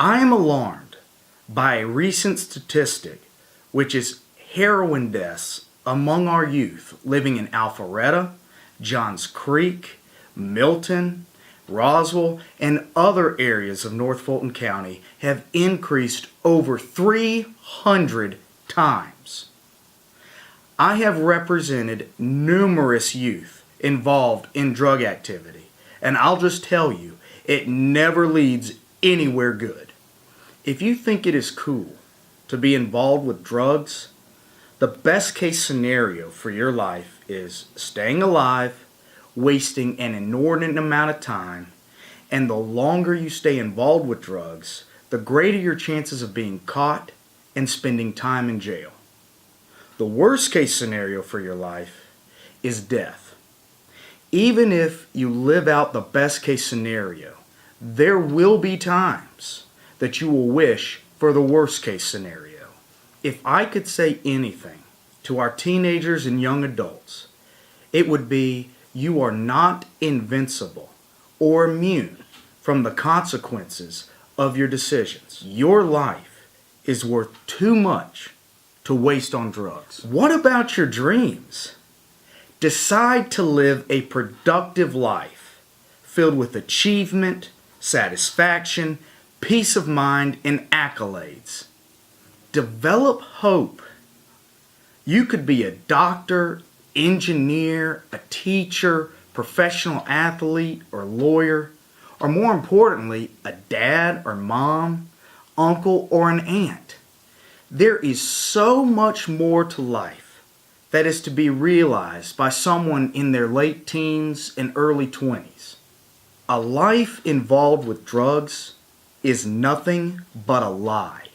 I am alarmed by a recent statistic, which is heroin deaths among our youth living in Alpharetta, Johns Creek, Milton, Roswell, and other areas of North Fulton County have increased over 300 times. I have represented numerous youth involved in drug activity, and I'll just tell you, it never leads anywhere good. If you think it is cool to be involved with drugs, the best case scenario for your life is staying alive, wasting an inordinate amount of time, and the longer you stay involved with drugs, the greater your chances of being caught and spending time in jail. The worst case scenario for your life is death. Even if you live out the best case scenario, there will be times that you will wish for the worst case scenario. If I could say anything to our teenagers and young adults, it would be you are not invincible or immune from the consequences of your decisions. Your life is worth too much to waste on drugs. What about your dreams? Decide to live a productive life filled with achievement, satisfaction, peace of mind, and accolades. Develop hope. You could be a doctor, engineer, a teacher, professional athlete, or lawyer, or more importantly, a dad or mom, uncle, or an aunt. There is so much more to life that is to be realized by someone in their late teens and early 20s. A life involved with drugs is nothing but a lie.